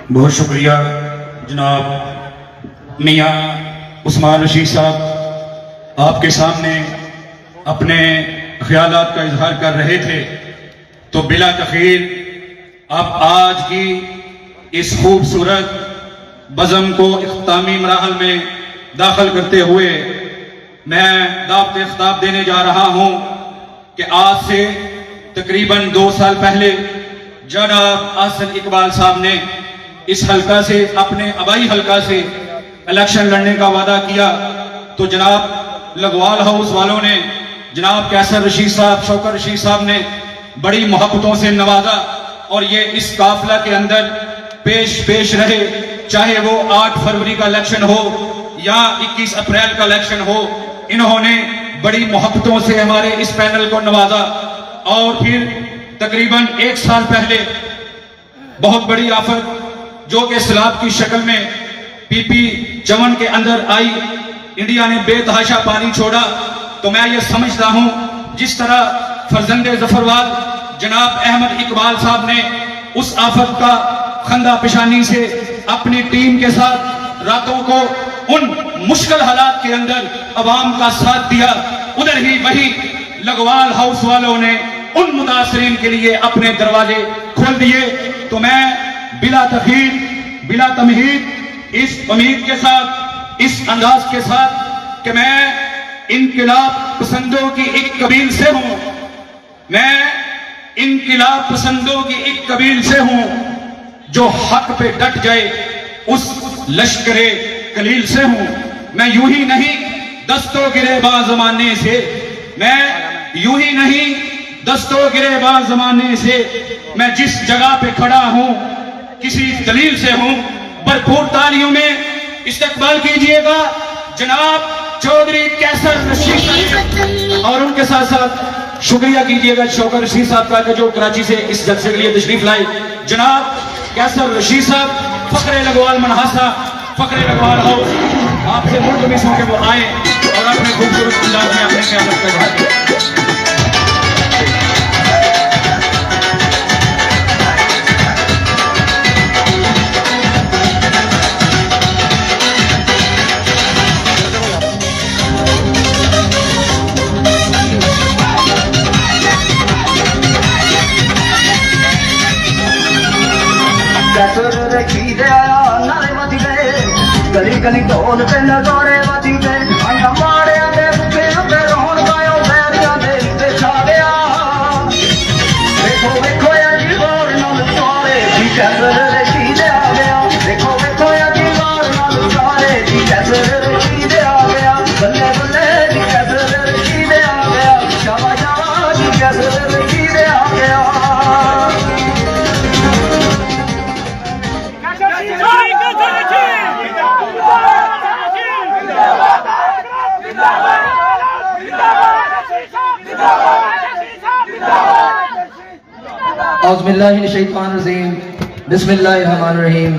बहुत शुक्रिया जनाब मियाँ उस्मान रशीद साहब, आपके सामने अपने ख्यालात का इजहार कर रहे थे। तो बिला तखीर अब आज की इस खूबसूरत बज़म को इख्तामी मराहल में दाखिल करते हुए मैं दावत खिताब देने जा रहा हूँ कि आज से तकरीबन 2 साल पहले जनाब आसन इकबाल साहब ने इस हल्का से, अपने आबाई हल्का से इलेक्शन लड़ने का वादा किया, तो जनाब लगवाल हाउस वालों ने जनाब कैसर रशीद साहब, शौकत रशीद साहब ने बड़ी मोहब्बतों से नवाजा और ये इस काफिला के अंदर पेश रहे, चाहे वो 8 फरवरी का इलेक्शन हो या 21 अप्रैल का इलेक्शन हो। इन्होंने बड़ी मोहब्बतों से हमारे इस पैनल को नवाजा। और फिर तकरीबन 1 साल पहले बहुत बड़ी आफत जो कि सैलाब की शक्ल में PP 54 के अंदर आई, इंडिया ने बेतहाशा पानी छोड़ा। तो मैं ये समझता हूं जिस तरह फर्जंदे जफरवाल जनाब अहमद इकबाल साहब ने उस आफत का खंदा पेशानी से अपनी टीम के साथ रातों को उन मुश्किल हालात के अंदर अवाम का साथ दिया, उधर ही वही लगवाल हाउस वालों ने उन मुतासरीन के लिए अपने दरवाजे खोल दिए। तो मैं बिला तखीर, बिला तमहीद इस उम्मीद के साथ, इस अंदाज के साथ कि मैं इनकिलाब पसंदों की एक कबील से हूं, मैं इनकिलाब पसंदों की एक कबील से हूं, जो हक पे डट जाए उस लश्करे कलील से हूं। मैं यूं ही नहीं दस्तों गिरेबाज जमाने से, मैं यूं ही नहीं दस्तों गिरेबाज जमाने से, मैं जिस जगह पे खड़ा हूं किसी दलील से हूं। भरपूर तालियों में इस्तकबाल कीजिएगा जनाब चौधरी कैसर रशीद और उनके साथ साथ शुक्रिया कीजिएगा शौकत रशीद साहब का जो कराची से इस जलसे के लिए तशरीफ लाए। जनाब कैसर रशीद साहब, फखरे लगवाल मनहासा, फखरे लगवाल हाउस, आपसे मुल्तमिस होकर वो आए और अपने खूबसूरत अंदाज में अपने ख्याल का इजहार किया। गली गली ढोल पे नजारे बजी गए, हमारे आगे रुके रुके रोन गायो बैरिया दे ते छा गया। देखो देखो या दीवार नाल सारे जी कैसर रशीद आ गया, देखो देखो या दीवार नाल सारे जी कैसर रशीद आ गया। बल्ले बल्ले जी कैसर रशीद आ गया, शाबाश शाबाश जी कैसर रशीद आ गया। औज़ुबिल्लाहिमिनश्शैतानिर्रजीम, बिस्मिल्लाहिर्रहमानिर्रहीम।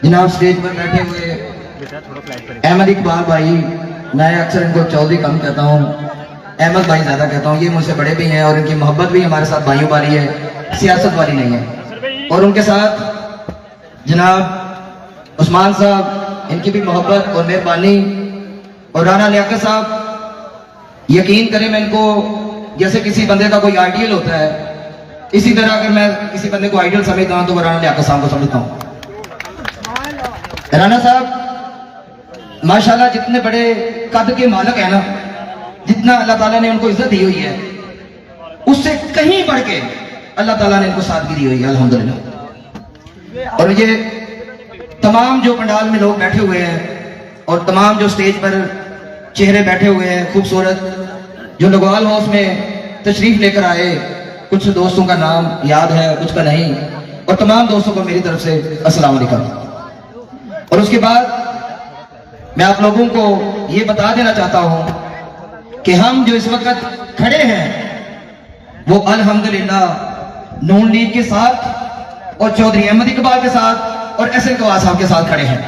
जनाब स्टेज पर बैठे हुए अहमद इकबाल भाई, मैं अक्सर इनको चौधरी कम कहता हूँ, अहमद भाई ज्यादा कहता हूँ। ये मुझसे बड़े भी हैं और इनकी मोहब्बत भी हमारे साथ भाइयों वाली है, सियासत वाली नहीं है। और उनके साथ जनाब उस्मान साहब, इनकी भी मोहब्बत और मेहरबानी। और राना लियाकत साहब, यकीन करें मैं इनको जैसे किसी बंदे का कोई आइडियल होता है, इसी तरह अगर मैं किसी बंदे को आइडियल समझता हूं तो वो राना लियाकत साहब को समझता हूं। राना साहब माशाल्लाह जितने बड़े कद के मालिक है ना, जितना अल्लाह ताला ने उनको इज्जत दी हुई है, उससे कहीं बढ़ के अल्लाह ताला ने इनको सादगी दी हुई है, अल्हम्दुलिल्लाह। और ये तमाम जो पंडाल में लोग बैठे हुए हैं और तमाम जो स्टेज पर चेहरे बैठे हुए हैं खूबसूरत, जो लगवाल हाउस में तशरीफ लेकर आए, कुछ दोस्तों का नाम याद है, कुछ का नहीं, और तमाम दोस्तों को मेरी तरफ से अस्सलाम वालेकुम। और उसके बाद मैं आप लोगों को ये बता देना चाहता हूं कि हम जो इस वक्त खड़े हैं वो अल्हम्दुलिल्लाह नून लीग के साथ और चौधरी अहमद इकबाल के साथ और SN कवास साहब के साथ खड़े हैं।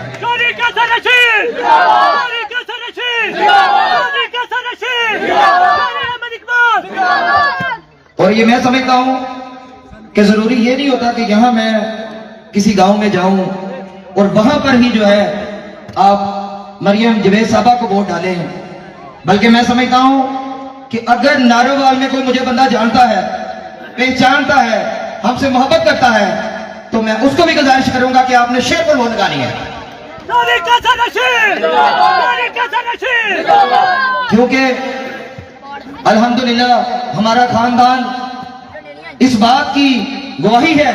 और ये मैं समझता हूं कि जरूरी ये नहीं होता कि यहां मैं किसी गांव में जाऊं और वहां पर ही जो है आप मरियम जवेद साहबा को वोट डालें। बल्कि मैं समझता हूं कि अगर नारोवाल में कोई मुझे बंदा जानता है, पहचानता है, हमसे मोहब्बत करता है, तो मैं उसको भी गुजारिश करूंगा कि आपने शेर पर वोट लगानी है। क्योंकि अल्हम्दुलिल्लाह हमारा खानदान इस बात की गवाही है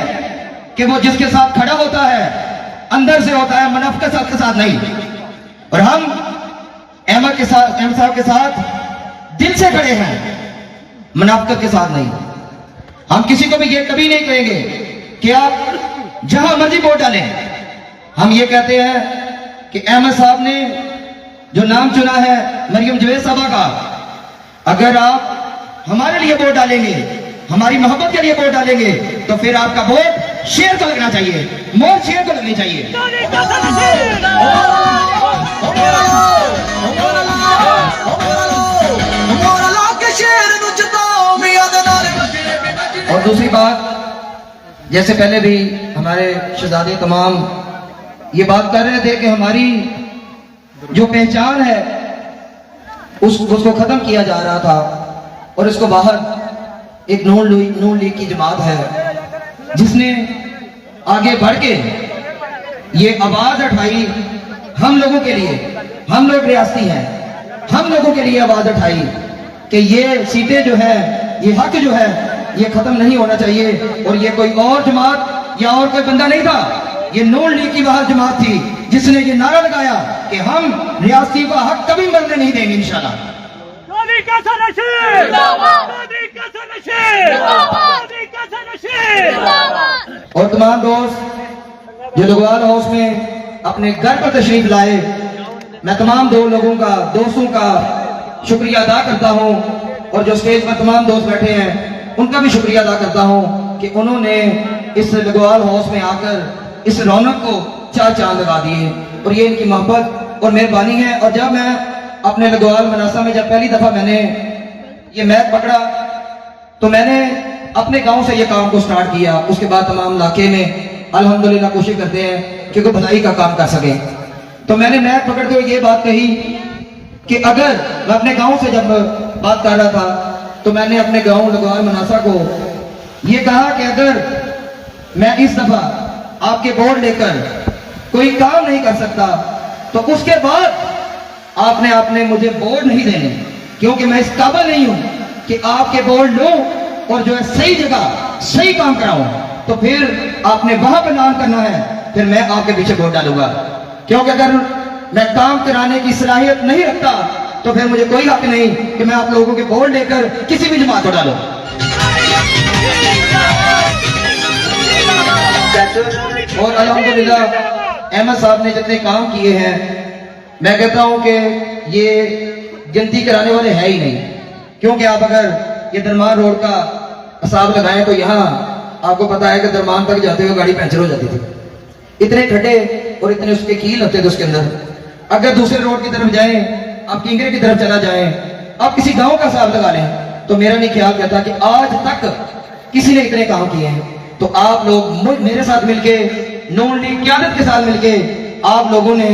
कि वो जिसके साथ खड़ा होता है अंदर से होता है, मुनाफिक के साथ नहीं। और हम अहमद साहब के साथ दिल से खड़े हैं, मुनाफिक के साथ नहीं। हम किसी को भी ये कभी नहीं कहेंगे कि आप जहां मर्जी वोट डालें। हम ये कहते हैं कि अहमद साहब ने जो नाम चुना है मरियम जवेद साहबा का, अगर आप हमारे लिए वोट डालेंगे, हमारी मोहब्बत के लिए वोट डालेंगे, तो फिर आपका वोट शेर को लगना चाहिए, मोर शेर को लगनी चाहिए। और दूसरी बात, जैसे पहले भी हमारे शहजादे तमाम ये बात कर रहे थे कि हमारी जो पहचान है उसको खत्म किया जा रहा था, और इसको बाहर एक नून लीग की जमात है जिसने आगे बढ़ के ये आवाज उठाई हम लोगों के लिए। हम लोग रियासती हैं, हम लोगों के लिए आवाज उठाई कि ये सीटें जो है, ये हक जो है, ये खत्म नहीं होना चाहिए। और ये कोई और जमात या और कोई बंदा नहीं था, ये नून लीग की वहां जमात थी जिसने ये नारा लगाया कि हम रियासती का हक कभी मरने नहीं देंगे इंशाल्लाह। और तमाम दोस्त जो लघवाल हाउस में अपने घर पर तशरीफ लाए, मैं तमाम दोस्तों का शुक्रिया अदा करता हूं, और जो स्टेज पर तमाम दोस्त बैठे हैं उनका भी शुक्रिया अदा करता हूं कि उन्होंने इस लघवाल हाउस में आकर इस रौनक को चार चांद लगा दिए, और ये इनकी मोहब्बत और मेहरबानी है। और जब मैं अपने लघवाल मनासा में जब पहली दफा मैंने ये मैच पकड़ा, तो मैंने अपने गांव से ये काम को स्टार्ट किया। उसके बाद तमाम इलाके में अल्हम्दुलिल्लाह कोशिश करते हैं कि कोई भलाई का काम कर सके। तो मैंने मैच पकड़ते हुए ये बात कही कि अगर मैं अपने गांव से जब बात कर रहा था, तो मैंने अपने गांव लघवाल मनासा को ये कहा कि अगर मैं इस दफा आपके वोट लेकर कोई काम नहीं कर सकता, तो उसके बाद आपने मुझे वोट नहीं देने, क्योंकि मैं इस काबिल नहीं हूं कि आपके वोट लूं और जो है सही जगह सही काम कराऊं। तो फिर आपने वहां पर ऐलान करना है, फिर मैं आपके पीछे वोट डालूंगा। क्योंकि अगर मैं काम कराने की सलाहियत नहीं रखता, तो फिर मुझे कोई हक नहीं कि मैं आप लोगों के वोट लेकर किसी भी जमात को डालूं। और अल्हम्दुलिल्लाह अहमद साहब ने जितने काम किए हैं, मैं कहता हूं कि ये गिनती कराने वाले है ही नहीं। क्योंकि आप अगर ये दरमान रोड का हिसाब लगाएं, तो यहाँ आपको पता है कि दरमान तक जाते हुए गाड़ी पंचर हो जाती थी, इतने खड्डे और इतने उसके कील होते थे उसके अंदर। अगर दूसरे रोड की तरफ जाएं, आप किंगरे की तरफ चला जाएं, आप किसी गांव का हिसाब लगा लें, तो मेरा नहीं ख्याल कहता कि आज तक किसी ने इतने काम किए हैं। तो आप लोग मेरे साथ मिलके, नून लीग क़यादत के साथ मिलके, आप लोगों ने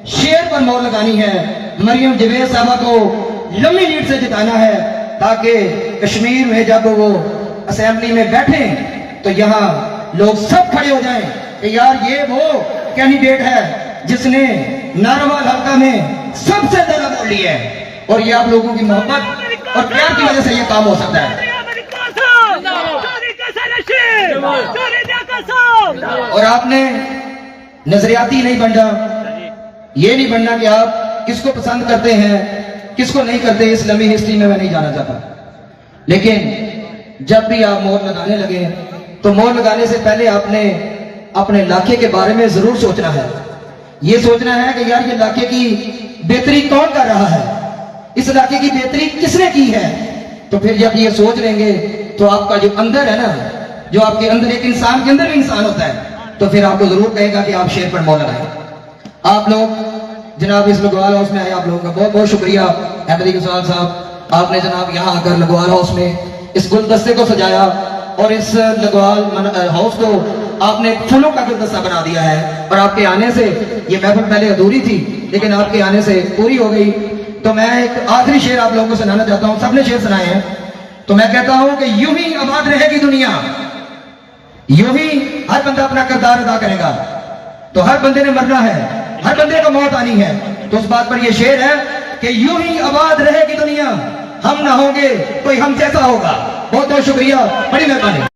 शेर पर मोहर लगानी है, मरियम जवेद साहबा को लंबी लीड से जिताना है, ताकि कश्मीर में जब वो असेंबली में बैठे तो यहाँ लोग सब खड़े हो जाएं कि यार ये वो कैंडिडेट है जिसने नारोवाल हल्का में सबसे ज्यादा वोट लिए है। और ये आप लोगों की मोहब्बत और प्यार की वजह से ये काम हो सकता है। और आपने नजरियाती नहीं बनना, ये नहीं बनना कि आप किसको पसंद करते हैं किसको नहीं करते, इस लंबी हिस्ट्री में मैं नहीं जाना चाहता। लेकिन जब भी आप मोहर लगाने लगे, तो मोहर लगाने से पहले आपने अपने इलाके के बारे में जरूर सोचना है। ये सोचना है कि यार ये इलाके की बेहतरी कौन कर रहा है, इस इलाके की बेहतरी किसने की है। तो फिर जब ये सोच लेंगे, तो आपका जो अंदर है ना, जो आपके अंदर एक इंसान के अंदर भी इंसान होता है, तो फिर आपको जरूर कहेगा कि आप शेर पर मोहर लगाएं। आप लोग जनाब इस लघवाल हाउस में आए, आप लोगों का बहुत बहुत शुक्रिया। अहमद इकबाल साहब, आपने जनाब यहाँ आकर लघवाल हाउस में इस गुलदस्ते को सजाया और इस लघवाल हाउस को आपने फूलों का गुलदस्ता बना दिया है। और आपके आने से ये महफिल पहले अधूरी थी, लेकिन आपके आने से पूरी हो गई। तो मैं एक आखिरी शेर आप लोगों को सुनाना चाहता हूँ, सबने शेर सुनाए हैं। तो मैं कहता हूं कि यूं ही आबाद रहेगी दुनिया, यूं ही हर बंदा अपना किरदार अदा करेगा। तो हर बंदे ने मरना है, हर बंदे को मौत आनी है। तो उस बात पर यह शेर है कि यूं ही आबाद रहेगी दुनिया, हम ना होंगे कोई हम जैसा होगा। बहुत बहुत शुक्रिया, बड़ी मेहरबानी।